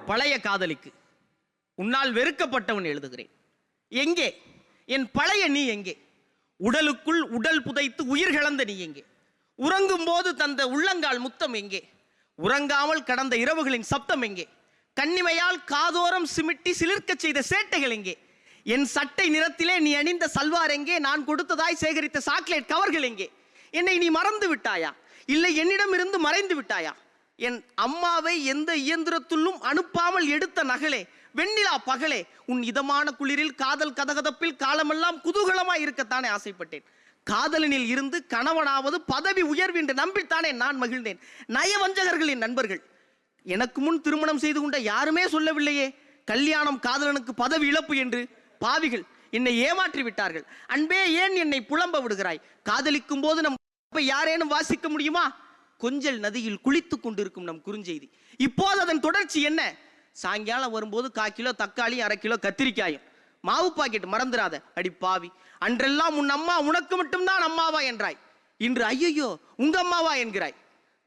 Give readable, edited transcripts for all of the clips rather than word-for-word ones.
பழைய காதலிக்கு உன்னால் வெறுக்கப்பட்டவன் எழுதுகிறேன். எங்கே என் பழைய நீ எங்கே? உடலுக்குள் உடல் புதைத்து உயிர் கலந்த நீ எங்கே? உறங்கும் போது தந்த உள்ளங்கால் முத்தம் எங்கே? உறங்காமல் கடந்த இரவுகளின் சப்தம் எங்கே? கண்ணிமையால் காதோரம் சிமிட்டி சிலிர்க்க செய்த சேட்டைகள் எங்கே? என் சட்டை நிறத்திலே நீ அணிந்த சல்வார் எங்கே? நான் கொடுத்ததாய் சேகரித்த சாக்லேட் கவர்கள் எங்கே? என்னை நீ மறந்து விட்டாயா? இல்லை என்னிடம் இருந்து மறைந்து விட்டாயா? என் அம்மாவை எந்த இயந்திரத்துள்ளும் அனுப்பாமல் எடுத்த நகலே, வெண்ணிலா பகலே, உன் இதமான குளிரில் காதல் கதகதப்பில் காலமெல்லாம் குதூகலமாய் இருக்கத்தானே ஆசைப்பட்டேன். காதலனில் இருந்து கணவனாவது பதவி உயர்வு என்று நம்பித்தானே நான் மகிழ்ந்தேன். நயவஞ்சகர்களின் நண்பர்கள் எனக்கு முன் திருமணம் செய்து கொண்ட யாருமே சொல்லவில்லையே கல்யாணம் காதலனுக்கு பதவி இழப்பு என்று. பாவிகள் என்னை ஏமாற்றி விட்டார்கள். அன்பே ஏன் என்னை புலம்ப விடுகிறாய்? காதலிக்கும் போது நம் யாரேனும் வாசிக்க முடியுமா? கொஞ்சல் நதியில் குளித்துக் கொண்டிருக்கும் நம் குறுஞ்செய்தி. இப்போது அதன் தொடர்ச்சி என்ன? சாயங்காலம் வரும்போது 1/4 கிலோ தக்காளி 1/2 கிலோ கத்திரிக்காயும் மாவு பாக்கெட் மறந்துடாத. அடி பாவி, அன்றெல்லாம் உன் அம்மா உனக்கு மட்டும்தான் அம்மாவா என்றாய். இன்று ஐயோ உங்க அம்மாவா என்கிறாய்.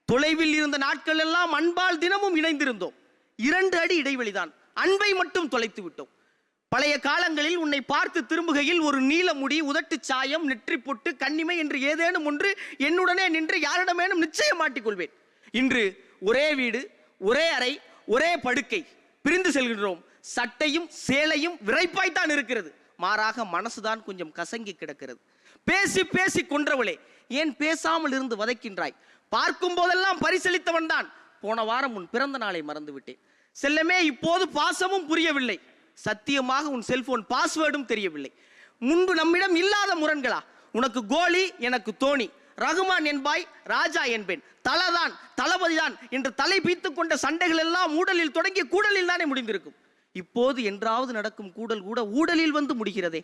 தொலைவில் இருந்த நாட்கள் எல்லாம் அன்பால் தினமும் இணைந்திருந்தோம். 2 அடி இடைவெளிதான், அன்பை மட்டும் தொலைத்து விட்டோம். பழைய காலங்களில் உன்னை பார்த்து திரும்புகையில் ஒரு நீல முடி, உதட்டு சாயம், நெற்றி பொட்டு, கண்ணிமை என்று ஏதேனும் ஒன்று என்னுடனே நின்று யாரிடமேனும் நிச்சயம் மாட்டிக்கொள்வேன். இன்று ஒரே வீடு, ஒரே அறை, ஒரே படுக்கை, பிரிந்து செல்கின்றோம். சட்டையும் சேலையும் விரைப்பாய்த்தான் இருக்கிறது, மாறாக மனசுதான் கொஞ்சம் கசங்கி கிடக்கிறது. பேசி பேசி கொன்றவளே, ஏன் பேசாமல் இருந்து வதைக்கின்றாய்? பார்க்கும் போதெல்லாம் பரிசளித்தவன் தான். போன வாரம் உன் பிறந்த நாளை மறந்து விட்டேன். செல்லமே, இப்போது பாசமும் புரியவில்லை. சத்தியமாக உன் செல்போன் பாஸ்வேர்டும் தெரியவில்லை. முன்பு நம்மிடம் இல்லாத முரண்களா? உனக்கு கோலி, எனக்கு தோனி, ரகுமான் என்பாய், ராஜா என்பேன், தலதான் தளபதிதான் என்று தலை பீத்துக் கொண்ட சண்டைகள் எல்லாம் ஊடலில் தொடங்கி கூடலில் தானே முடிந்திருக்கும். இப்போது என்றாவது நடக்கும் கூடல் கூட ஊடலில் வந்து முடிகிறதே.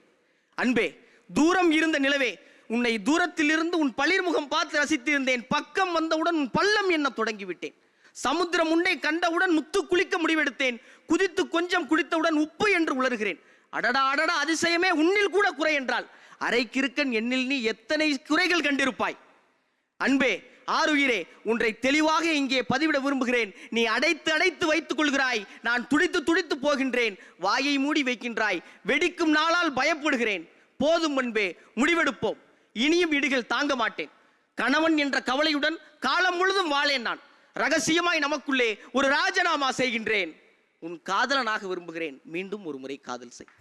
அன்பே, தூரம் இருந்த நிலவே, உன்னை தூரத்தில் இருந்து உன் பளிர்முகம் பார்த்து ரசித்திருந்தேன். பக்கம் வந்தவுடன் உன் பள்ளம் என்ன தொடங்கிவிட்டேன். சமுத்திரம் உன்னை கண்டவுடன் முத்து குளிக்க முடிவெடுத்தேன். குதித்து கொஞ்சம் குடித்தவுடன் உப்பு என்று உளறுகிறேன். அடடா அடடா, அதிசயமே, உன்னில் கூட குறை என்றால் அரைக்கிருக்கன் என்னில் நீ எத்தனை குறைகள் கண்டிருப்பாய். அன்பே, ஆருயிரே, ஒன்றை தெளிவாக இங்கே பதிவிட விரும்புகிறேன். நீ அடைத்து அடைத்து வைத்துக் கொள்கிறாய், நான் துடித்து துடித்து போகின்றேன். வாயை மூடி வைக்கின்றாய், வெடிக்கும் நாளால் பயப்படுகிறேன். போதும் அன்பே, முடிவெடுப்போம். இனியும் இடிகள் தாங்க மாட்டேன். கணவன் என்ற கவலையுடன் காலம் முழுதும் வாழேன். நான் ரகசியமாய் நமக்குள்ளே ஒரு ராஜினாமா செய்கின்றேன். உன் காதலனாக விரும்புகிறேன். மீண்டும் ஒரு முறை காதல் செய்.